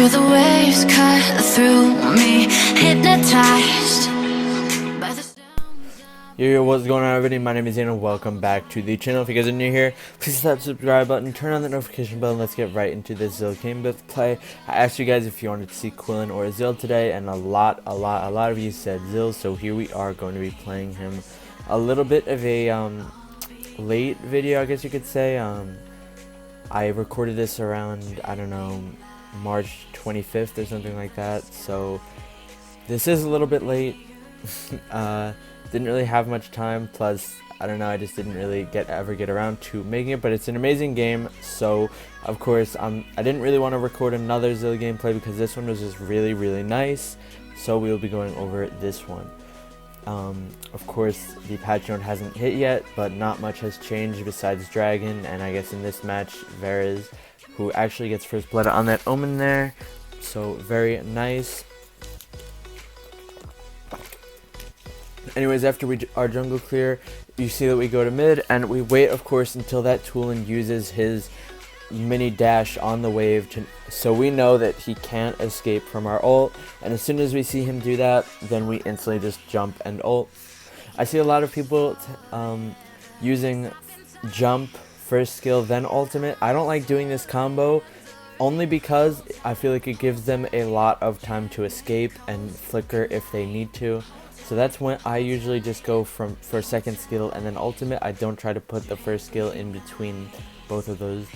Feel the waves cut through me, hypnotized by the Yo, what's going on, everybody? My name is Ian and welcome back to the channel. If you guys are new here, please hit that subscribe button, turn on the notification bell, and let's get right into this Zill gameplay. I asked you guys if you wanted to see Quân or Zill today, and a lot of you said Zill, so here we are going to be playing him. A little bit of a late video, I guess you could say. I recorded this around, I don't know, March 25th or something like that, so this is a little bit late. Didn't really have much time, plus I don't know, I just didn't really ever get around to making it, but it's an amazing game. So of course I didn't really want to record another Zill gameplay because this one was just really nice, so we'll be going over this one. Of course the patch note hasn't hit yet, but not much has changed besides Dragon, and I guess in this match Varys, who actually gets first blood on that Omen there, so very nice. Anyways, after our jungle clear, you see that we go to mid, and we wait, of course, until that Tulin uses his mini dash on the wave, so we know that he can't escape from our ult, and as soon as we see him do that, then we instantly just jump and ult. I see a lot of people using jump, first skill, then ultimate. I don't like doing this combo, only because I feel like it gives them a lot of time to escape and flicker if they need to. So that's when I usually just go for second skill and then ultimate. I don't try to put the first skill in between both of those.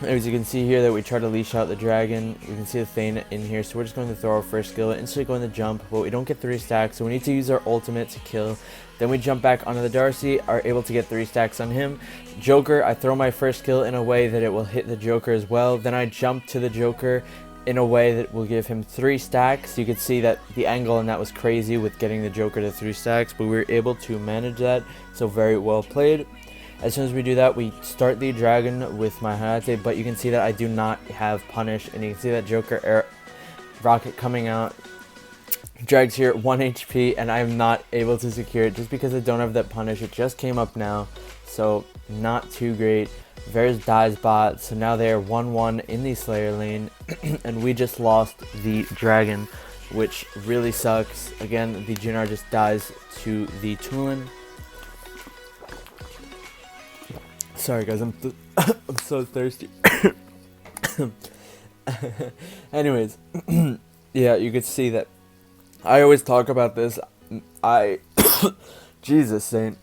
As you can see here that we try to leash out the dragon. We can see the Thane in here, so we're just going to throw our first skill, instantly going to jump, but we don't get 3 stacks, so we need to use our ultimate to kill. Then we jump back onto the Darcy, are able to get 3 stacks on him. Joker, I throw my first skill in a way that it will hit the Joker as well. Then I jump to the Joker in a way that will give him 3 stacks. You could see that the angle and that was crazy with getting the Joker to 3 stacks, but we were able to manage that, so very well played. As soon as we do that, we start the dragon with my Hayate, but you can see that I do not have punish, and you can see that Joker air rocket coming out. Drags here 1 HP, and I am not able to secure it just because I don't have that punish. It just came up now, so not too great. Varys dies bot, so now they are 1-1 in the Slayer lane, and we just lost the dragon, which really sucks. Again, the Jinnar just dies to the Tulin. Sorry guys, I'm so thirsty. Anyways, yeah, you could see that I always talk about this. Jesus saint,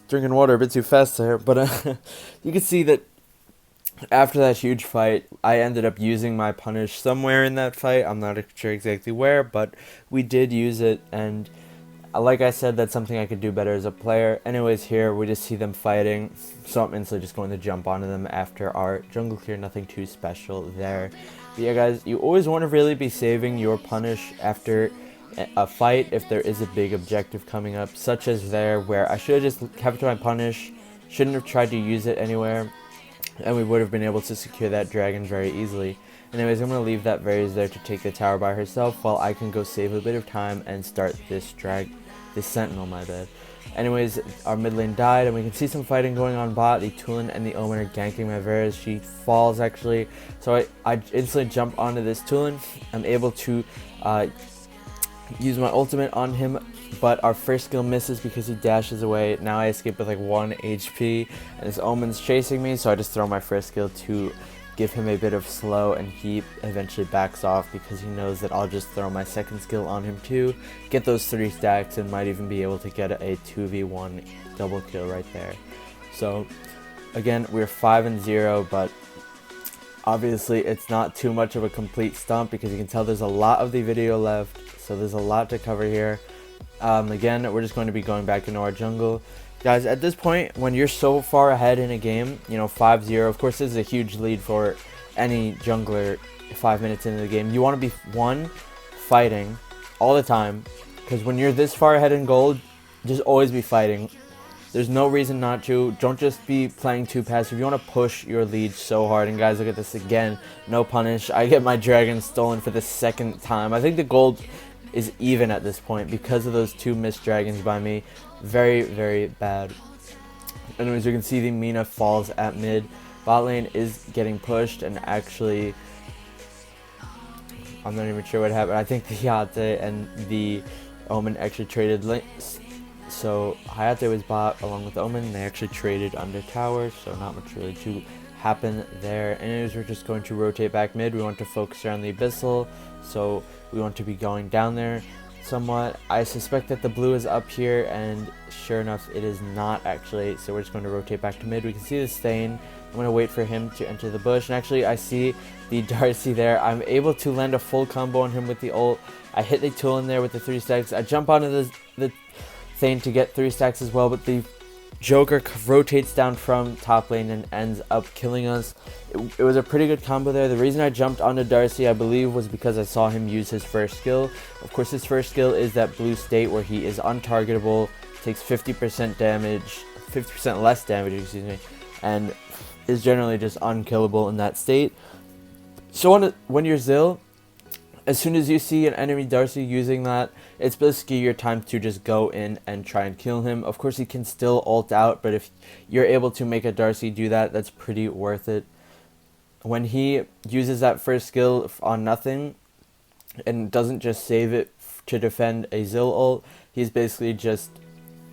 drinking water a bit too fast there, but you can see that after that huge fight, I ended up using my punish somewhere in that fight. I'm not sure exactly where, but we did use it, and like I said, that's something I could do better as a player. Anyways, here we just see them fighting, so I'm instantly just going to jump onto them after our jungle clear. Nothing too special there. But yeah guys, you always want to really be saving your punish after a fight if there is a big objective coming up, such as there, where I should have just kept my punish, shouldn't have tried to use it anywhere, and we would have been able to secure that dragon very easily. Anyways, I'm going to leave that Varys there to take the tower by herself while I can go save a bit of time and start this sentinel, my bad. Anyways, our mid lane died, and we can see some fighting going on bot. The Tulin and the Omen are ganking my Varys. She falls actually, so I instantly jump onto this Tulin. I'm able to use my ultimate on him, but our first skill misses because he dashes away. Now I escape with like 1 HP, and this Omen's chasing me, so I just throw my first skill to give him a bit of slow, and he eventually backs off because he knows that I'll just throw my second skill on him too, get those 3 stacks, and might even be able to get a 2v1 double kill right there. So again, we're 5-0, but obviously it's not too much of a complete stomp because you can tell there's a lot of the video left, so there's a lot to cover here. Again, we're just going to be going back into our jungle. Guys, at this point, when you're so far ahead in a game, you know, 5-0, of course this is a huge lead for any jungler 5 minutes into the game. You want to be, one, fighting all the time, because when you're this far ahead in gold, just always be fighting. There's no reason not to. Don't just be playing too passive. You want to push your lead so hard. And guys, look at this again. No punish. I get my dragon stolen for the 2nd time. I think the gold is even at this point because of those 2 missed dragons by me. Very bad. Anyways, you can see the Mina falls at mid. Bot lane is getting pushed, and actually I'm not even sure what happened. I think the Hayate and the Omen actually traded links. So Hayate was bot along with Omen, and they actually traded under tower, so not much really to happen there. Anyways, we're just going to rotate back mid. We want to focus around the Abyssal, so we want to be going down there somewhat. I suspect that the blue is up here, and sure enough it is not actually, so we're just going to rotate back to mid. We can see the Stain. I'm going to wait for him to enter the bush, and actually I see the Darcy there. I'm able to land a full combo on him with the ult. I hit the tool in there with the 3 stacks. I jump onto the Thane to get 3 stacks as well, but the Joker rotates down from top lane and ends up killing us. It was a pretty good combo there. The reason I jumped onto Darcy, I believe, was because I saw him use his first skill. Of course, his first skill is that blue state where he is untargetable, takes 50% damage, 50% less damage, excuse me, and is generally just unkillable in that state. So when you're Zill, as soon as you see an enemy Darcy using that, it's basically your time to just go in and try and kill him. Of course, he can still ult out, but if you're able to make a Darcy do that, that's pretty worth it. When he uses that first skill on nothing and doesn't just save it to defend a Zill ult, he's basically just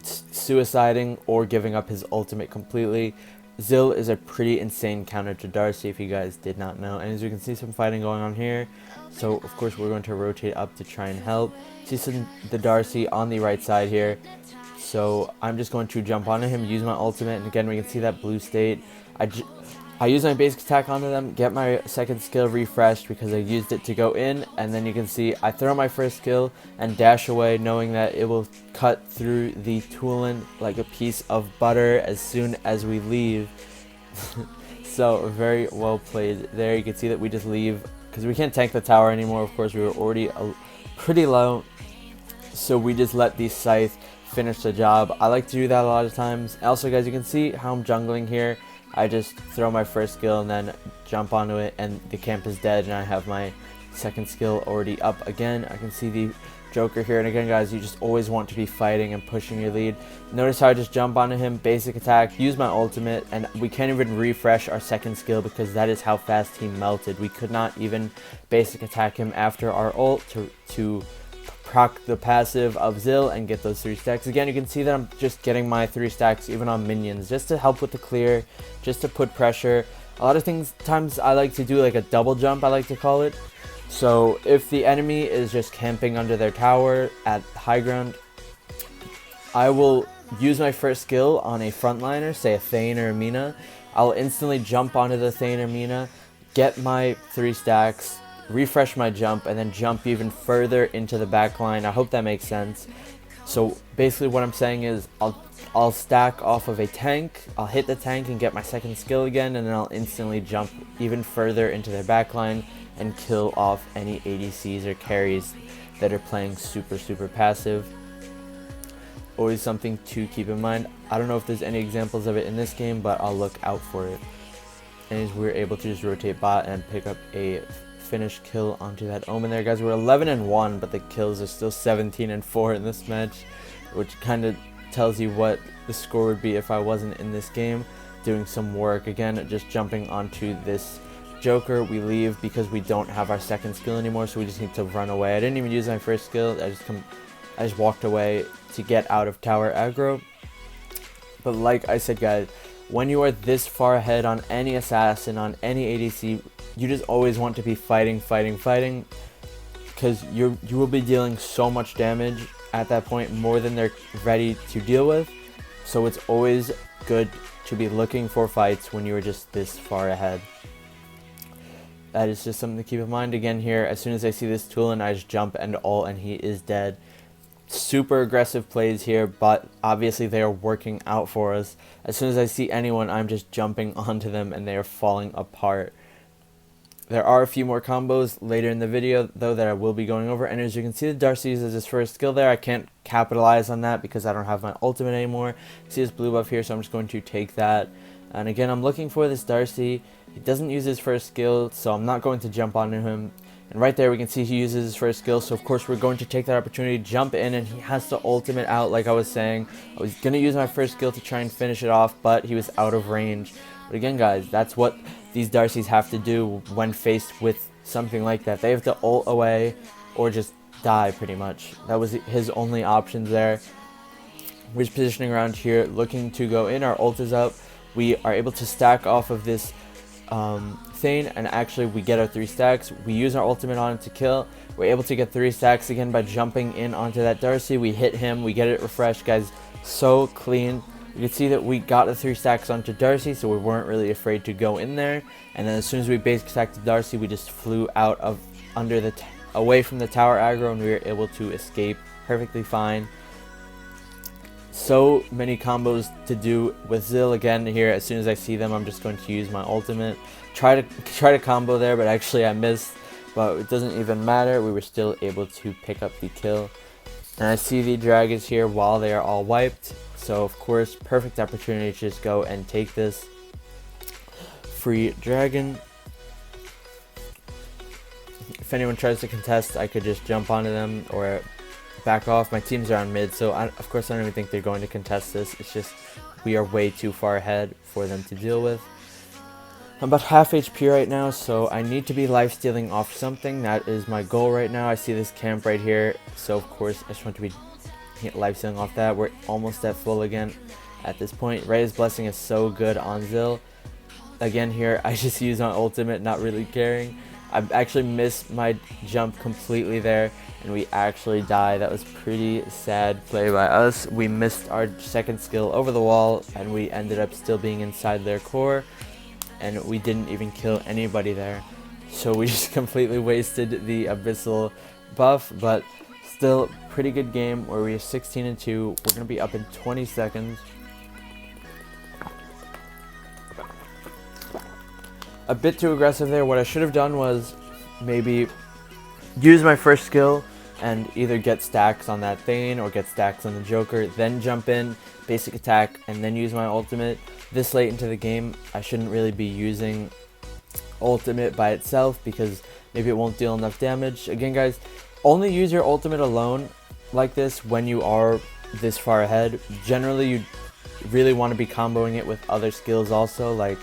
suiciding or giving up his ultimate completely. Zill is a pretty insane counter to Darcy, if you guys did not know. And as you can see, some fighting going on here. So of course we're going to rotate up to try and help. See the Darcy on the right side here. So I'm just going to jump onto him, use my ultimate, and again we can see that blue state. I use my basic attack onto them, get my second skill refreshed because I used it to go in, and then you can see I throw my first skill and dash away, knowing that it will cut through the Tulin like a piece of butter as soon as we leave. So very well played there. You can see that we just leave because we can't tank the tower anymore. Of course, we were already pretty low, so we just let the Scythe finish the job. I like to do that a lot of times. Also, guys, you can see how I'm jungling here. I just throw my first skill and then jump onto it, and the camp is dead, and I have my second skill already up again. I can see the Joker here, and again, guys, you just always want to be fighting and pushing your lead. Notice how I just jump onto him, basic attack, use my ultimate, and we can't even refresh our second skill because that is how fast he melted. We could not even basic attack him after our ult to proc the passive of Zill and get those 3 stacks. Again, you can see that I'm just getting my 3 stacks even on minions just to help with the clear, just to put pressure. A lot of times I like to do like a double jump, I like to call it. So if the enemy is just camping under their tower at high ground, I will use my first skill on a frontliner, say a Thane or a Mina. I'll instantly jump onto the Thane or Mina, get my 3 stacks, refresh my jump, and then jump even further into the back line. I hope that makes sense. So basically what I'm saying is I'll stack off of a tank, I'll hit the tank and get my second skill again, and then I'll instantly jump even further into their back line and kill off any ADCs or carries that are playing super passive. Always something to keep in mind. I don't know if there's any examples of it in this game, but I'll look out for it. And we're able to just rotate bot and pick up a finished kill onto that Omen there, guys. We're 11-1, but the kills are still 17-4 in this match, which kind of tells you what the score would be if I wasn't in this game doing some work. Again, just jumping onto this Joker, we leave because we don't have our second skill anymore, so we just need to run away. I didn't even use my first skill. I just walked away to get out of tower aggro. But like I said, guys, when you are this far ahead on any assassin, on any ADC, you just always want to be fighting, because you will be dealing so much damage at that point, more than they're ready to deal with. So it's always good to be looking for fights when you are just this far ahead. That is just something to keep in mind. Again here, as soon as I see this tool, and I just jump and ult, and he is dead. Super aggressive plays here, but obviously they are working out for us. As soon as I see anyone, I'm just jumping onto them and they are falling apart. There are a few more combos later in the video though that I will be going over, and as you can see, the Darcy uses his first skill there. I can't capitalize on that because I don't have my ultimate anymore. See this blue buff here, so I'm just going to take that. And again, I'm looking for this Darcy. He doesn't use his first skill, so I'm not going to jump onto him. And right there we can see he uses his first skill, so of course we're going to take that opportunity, jump in, and he has to ultimate out like I was saying. I was going to use my first skill to try and finish it off, but he was out of range. But again, guys, that's what these Darcys have to do when faced with something like that. They have to ult away or just die pretty much. That was his only options there. We're just positioning around here, looking to go in. Our ult is up. We are able to stack off of this thing, and actually we get our 3 stacks. We use our ultimate on it to kill. We're able to get 3 stacks again by jumping in onto that Darcy. We hit him. We get it refreshed, guys. So clean. You can see that we got the 3 stacks onto Darcy, so we weren't really afraid to go in there. And then as soon as we basic stacked Darcy, we just flew out of under the away from the tower aggro, and we were able to escape perfectly fine. So many combos to do with Zill. Again here, as soon as I see them, I'm just going to use my ultimate. Try to combo there, but actually I missed. But it doesn't even matter. We were still able to pick up the kill. And I see the dragons here while they are all wiped. So of course, perfect opportunity to just go and take this free dragon. If anyone tries to contest, I could just jump onto them or back off. My teams are on mid, so of course I don't even think they're going to contest this. It's just we are way too far ahead for them to deal with. I'm about half HP right now, so I need to be lifestealing off something. That is my goal right now. I see this camp right here, so of course I just want to be lifestealing off that. We're almost at full again at this point. Ray's Blessing is so good on Zill. Again here, I just use my ultimate, not really caring. I actually missed my jump completely there, and we actually died. That was pretty sad play by us. We missed our second skill over the wall, and we ended up still being inside their core, and we didn't even kill anybody there. So we just completely wasted the Abyssal buff, but still pretty good game where we are 16-2. We're going to be up in 20 seconds. A bit too aggressive there. What I should have done was maybe use my first skill and either get stacks on that Thane or get stacks on the Joker, then jump in, basic attack, and then use my ultimate. This late into the game, I shouldn't really be using ultimate by itself because maybe it won't deal enough damage. Again, guys, only use your ultimate alone like this when you are this far ahead. Generally, you really want to be comboing it with other skills also. Like,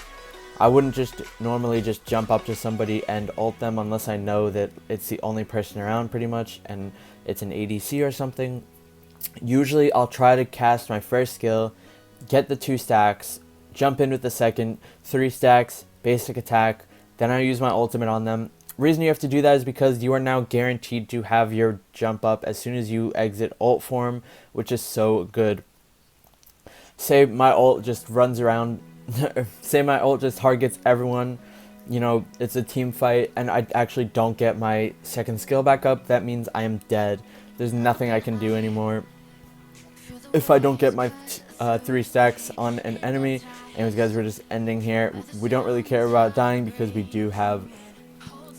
I wouldn't just normally just jump up to somebody and ult them unless I know that it's the only person around pretty much and it's an ADC or something. Usually I'll try to cast my first skill, get the 2 stacks, jump in with the second, 3 stacks, basic attack, then I use my ultimate on them. Reason you have to do that is because you are now guaranteed to have your jump up as soon as you exit ult form, which is so good. Say my ult just runs around, say my ult just targets everyone, you know, it's a team fight, and I actually don't get my second skill back up. That means I am dead. There's nothing I can do anymore if I don't get my 3 stacks on an enemy. Anyways, guys, we're just ending here. We don't really care about dying because we do have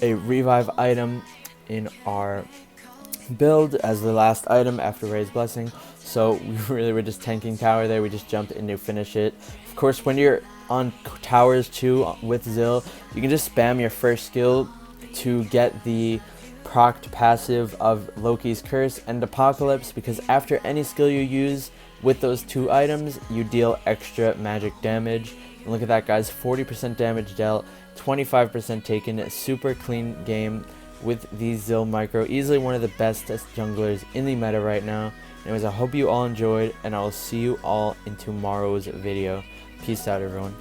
a revive item in our build as the last item after Ray's Blessing. So we really were just tanking tower there. We just jumped in to finish it. Of course, when you're on towers too with Zill, you can just spam your first skill to get the procced passive of Loki's Curse and Apocalypse, because after any skill you use with those 2 items, you deal extra magic damage. And look at that, guys, 40% damage dealt, 25% taken, super clean game with the Zill Micro. Easily one of the best junglers in the meta right now. Anyways, I hope you all enjoyed, and I will see you all in tomorrow's video. Peace out, everyone.